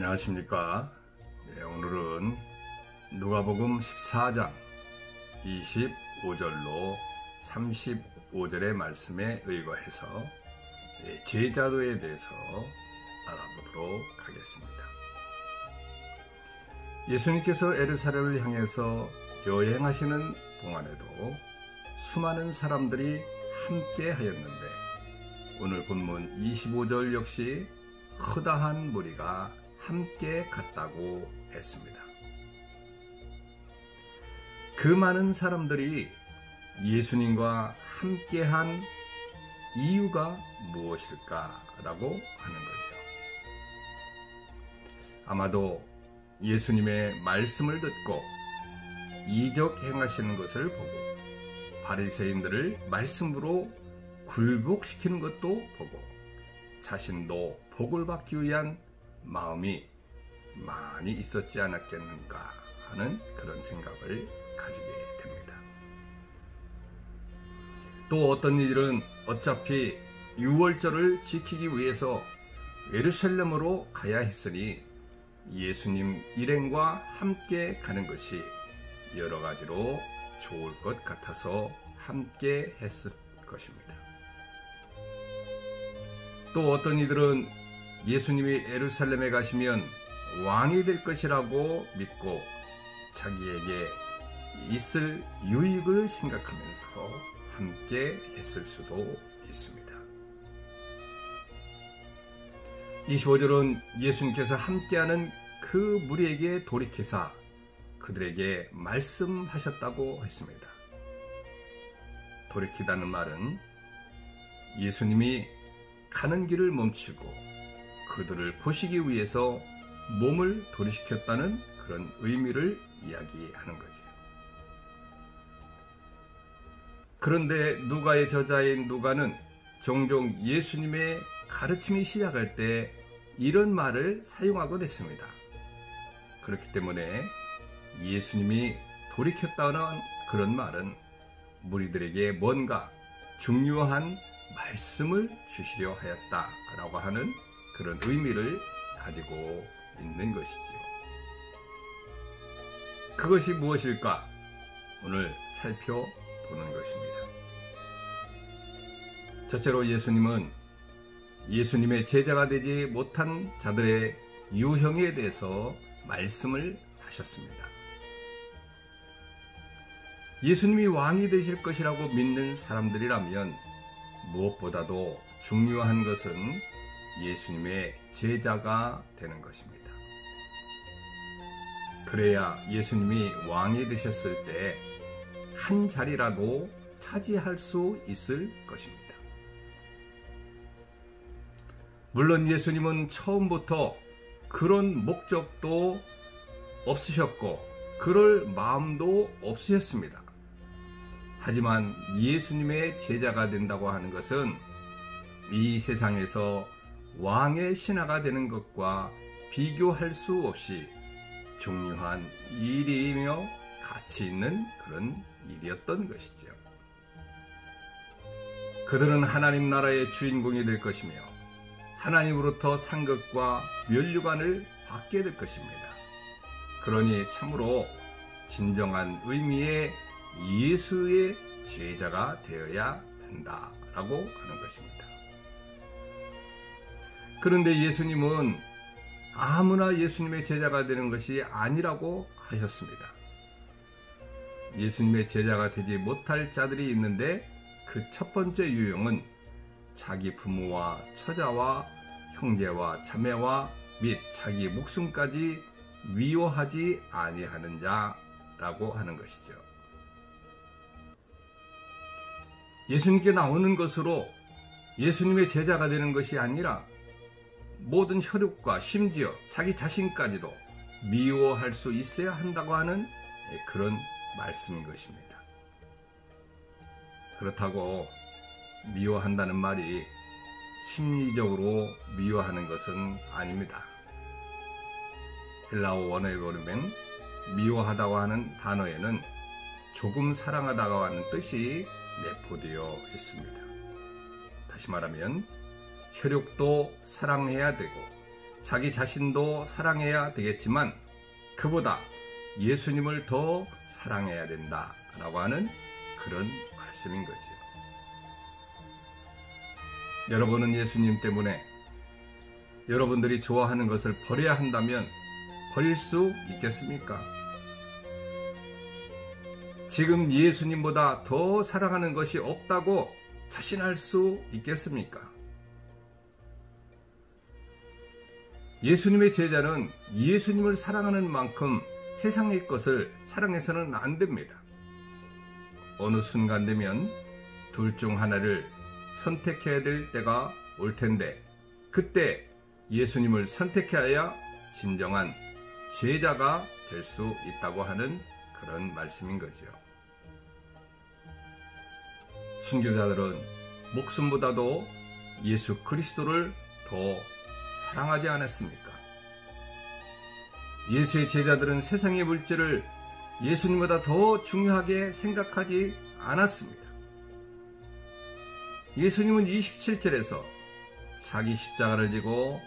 안녕하십니까. 오늘은 누가복음 14장 25절로 35절의 말씀에 의거해서 제자도에 대해서 알아보도록 하겠습니다. 예수님께서 예루살렘을 향해서 여행하시는 동안에도 수많은 사람들이 함께 하였는데 오늘 본문 25절 역시 허다한 무리가 함께 갔다고 했습니다. 그 많은 사람들이 예수님과 함께한 이유가 무엇일까라고 하는 거죠. 아마도 예수님의 말씀을 듣고 이적 행하시는 것을 보고 바리새인들을 말씀으로 굴복시키는 것도 보고 자신도 복을 받기 위한 마음이 많이 있었지 않았겠는가 하는 그런 생각을 가지게 됩니다. 또 어떤 이들은 어차피 유월절을 지키기 위해서 예루살렘으로 가야 했으니 예수님 일행과 함께 가는 것이 여러 가지로 좋을 것 같아서 함께 했을 것입니다. 또 어떤 이들은 예수님이 예루살렘에 가시면 왕이 될 것이라고 믿고 자기에게 있을 유익을 생각하면서 함께 했을 수도 있습니다. 25절은 예수님께서 함께하는 그 무리에게 돌이키사 그들에게 말씀하셨다고 했습니다. 돌이키다는 말은 예수님이 가는 길을 멈추고 그들을 보시기 위해서 몸을 돌이켰다는 그런 의미를 이야기하는 거죠. 그런데 누가의 저자인 누가는 종종 예수님의 가르침이 시작할 때 이런 말을 사용하곤 했습니다. 그렇기 때문에 예수님이 돌이켰다는 그런 말은 무리들에게 뭔가 중요한 말씀을 주시려 하였다라고 하는 그런 의미를 가지고 있는 것이지요. 그것이 무엇일까? 오늘 살펴보는 것입니다. 첫째로 예수님은 예수님의 제자가 되지 못한 자들의 유형에 대해서 말씀을 하셨습니다. 예수님이 왕이 되실 것이라고 믿는 사람들이라면 무엇보다도 중요한 것은 예수님의 제자가 되는 것입니다. 그래야 예수님이 왕이 되셨을 때 한 자리라도 차지할 수 있을 것입니다. 물론 예수님은 처음부터 그런 목적도 없으셨고 그럴 마음도 없으셨습니다. 하지만 예수님의 제자가 된다고 하는 것은 이 세상에서 왕의 신하가 되는 것과 비교할 수 없이 중요한 일이며 가치 있는 그런 일이었던 것이죠. 그들은 하나님 나라의 주인공이 될 것이며 하나님으로부터 상급과 면류관을 받게 될 것입니다. 그러니 참으로 진정한 의미의 예수의 제자가 되어야 한다라고 하는 것입니다. 그런데 예수님은 아무나 예수님의 제자가 되는 것이 아니라고 하셨습니다. 예수님의 제자가 되지 못할 자들이 있는데 그 첫 번째 유형은 자기 부모와 처자와 형제와 자매와 및 자기 목숨까지 미워하지 아니하는 자라고 하는 것이죠. 예수님께 나오는 것으로 예수님의 제자가 되는 것이 아니라 모든 혈육과 심지어 자기 자신까지도 미워할 수 있어야 한다고 하는 그런 말씀인 것입니다. 그렇다고 미워한다는 말이 심리적으로 미워하는 것은 아닙니다. 헬라어 원어에 보면 미워하다고 하는 단어에는 조금 사랑하다고 하는 뜻이 내포되어 있습니다. 다시 말하면 혈육도 사랑해야 되고 자기 자신도 사랑해야 되겠지만 그보다 예수님을 더 사랑해야 된다라고 하는 그런 말씀인 거지요. 여러분은 예수님 때문에 여러분들이 좋아하는 것을 버려야 한다면 버릴 수 있겠습니까? 지금 예수님보다 더 사랑하는 것이 없다고 자신할 수 있겠습니까? 예수님의 제자는 예수님을 사랑하는 만큼 세상의 것을 사랑해서는 안 됩니다. 어느 순간 되면 둘 중 하나를 선택해야 될 때가 올 텐데 그때 예수님을 선택해야 진정한 제자가 될 수 있다고 하는 그런 말씀인 거죠. 순교자들은 목숨보다도 예수 그리스도를 더 사랑하지 않았습니까? 예수의 제자들은 세상의 물질을 예수님보다 더 중요하게 생각하지 않았습니다. 예수님은 27절에서 자기 십자가를 지고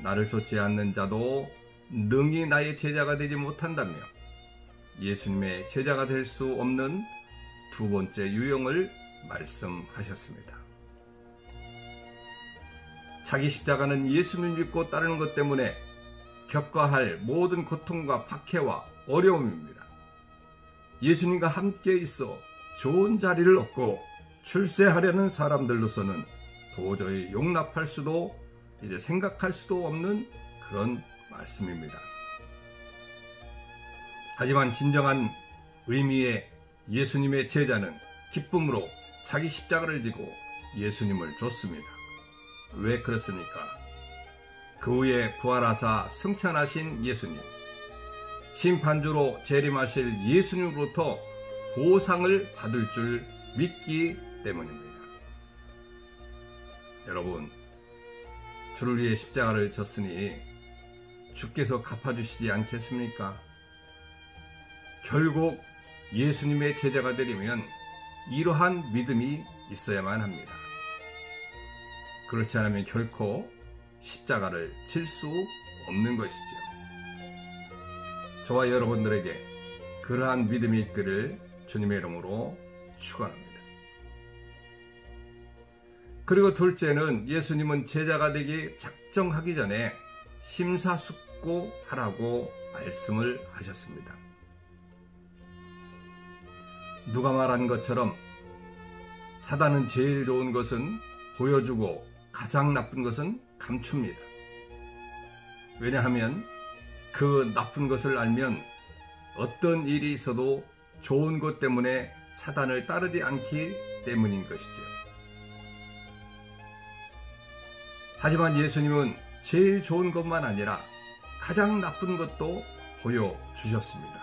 나를 좇지 않는 자도 능히 나의 제자가 되지 못한다며 예수님의 제자가 될 수 없는 두 번째 유형을 말씀하셨습니다. 자기 십자가는 예수님을 믿고 따르는 것 때문에 겪어야 할 모든 고통과 박해와 어려움입니다. 예수님과 함께 있어 좋은 자리를 얻고 출세하려는 사람들로서는 도저히 용납할 수도 이제 생각할 수도 없는 그런 말씀입니다. 하지만 진정한 의미의 예수님의 제자는 기쁨으로 자기 십자가를 지고 예수님을 좇습니다. 왜 그렇습니까? 그 후에 부활하사 승천하신 예수님, 심판주로 재림하실 예수님으로부터 보상을 받을 줄 믿기 때문입니다. 여러분, 주를 위해 십자가를 졌으니 주께서 갚아주시지 않겠습니까? 결국 예수님의 제자가 되려면 이러한 믿음이 있어야만 합니다. 그렇지 않으면 결코 십자가를 질 수 없는 것이죠. 저와 여러분들에게 그러한 믿음이 있기를 주님의 이름으로 축원합니다. 그리고 둘째는 예수님은 제자가 되기 작정하기 전에 심사숙고하라고 말씀을 하셨습니다. 누가 말한 것처럼 사단은 제일 좋은 것은 보여주고 가장 나쁜 것은 감춥니다. 왜냐하면 그 나쁜 것을 알면 어떤 일이 있어도 좋은 것 때문에 사단을 따르지 않기 때문인 것이죠. 하지만 예수님은 제일 좋은 것만 아니라 가장 나쁜 것도 보여주셨습니다.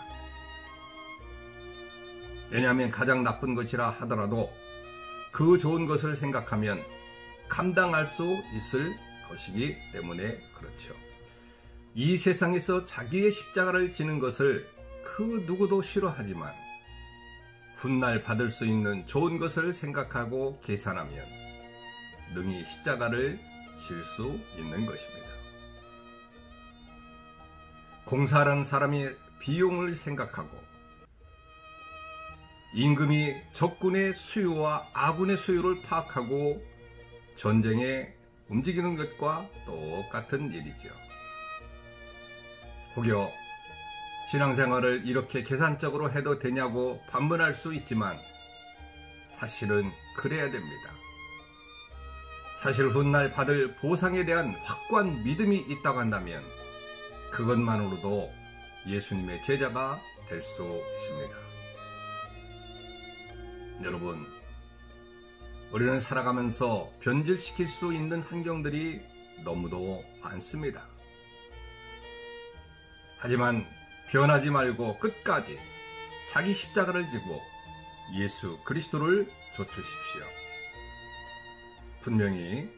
왜냐하면 가장 나쁜 것이라 하더라도 그 좋은 것을 생각하면 감당할 수 있을 것이기 때문에 그렇죠. 이 세상에서 자기의 십자가를 지는 것을 그 누구도 싫어하지만 훗날 받을 수 있는 좋은 것을 생각하고 계산하면 능히 십자가를 질 수 있는 것입니다. 공사하는 사람이 비용을 생각하고 임금이 적군의 수요와 아군의 수요를 파악하고 전쟁에 움직이는 것과 똑같은 일이죠. 혹여 신앙생활을 이렇게 계산적으로 해도 되냐고 반문할 수 있지만 사실은 그래야 됩니다. 사실 훗날 받을 보상에 대한 확고한 믿음이 있다고 한다면 그것만으로도 예수님의 제자가 될 수 있습니다. 여러분, 우리는 살아가면서 변질시킬 수 있는 환경들이 너무도 많습니다. 하지만 변하지 말고 끝까지 자기 십자가를 지고 예수 그리스도를 좇으십시오. 분명히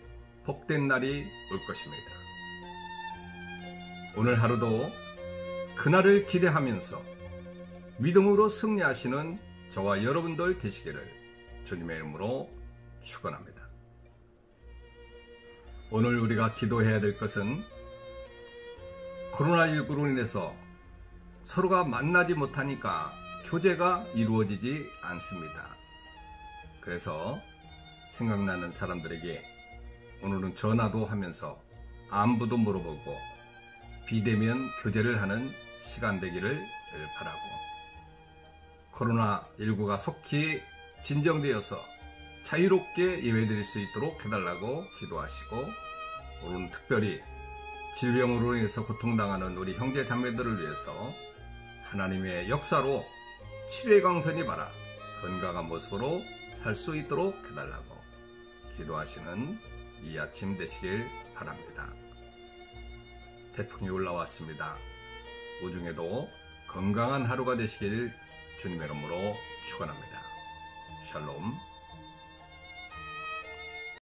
복된 날이 올 것입니다. 오늘 하루도 그날을 기대하면서 믿음으로 승리하시는 저와 여러분들 되시기를 주님의 이름으로 축원합니다. 오늘 우리가 기도해야 될 것은 코로나19로 인해서 서로가 만나지 못하니까 교제가 이루어지지 않습니다. 그래서 생각나는 사람들에게 오늘은 전화도 하면서 안부도 물어보고 비대면 교제를 하는 시간 되기를 바라고, 코로나19가 속히 진정되어서 자유롭게 예배드릴 수 있도록 해달라고 기도하시고, 오늘은 특별히 질병으로 인해서 고통당하는 우리 형제 자매들을 위해서 하나님의 역사로 치매강선이 바라 건강한 모습으로 살 수 있도록 해달라고 기도하시는 이 아침 되시길 바랍니다. 태풍이 올라왔습니다. 우중에도 건강한 하루가 되시길 주님의 이름으로 축원합니다. 샬롬.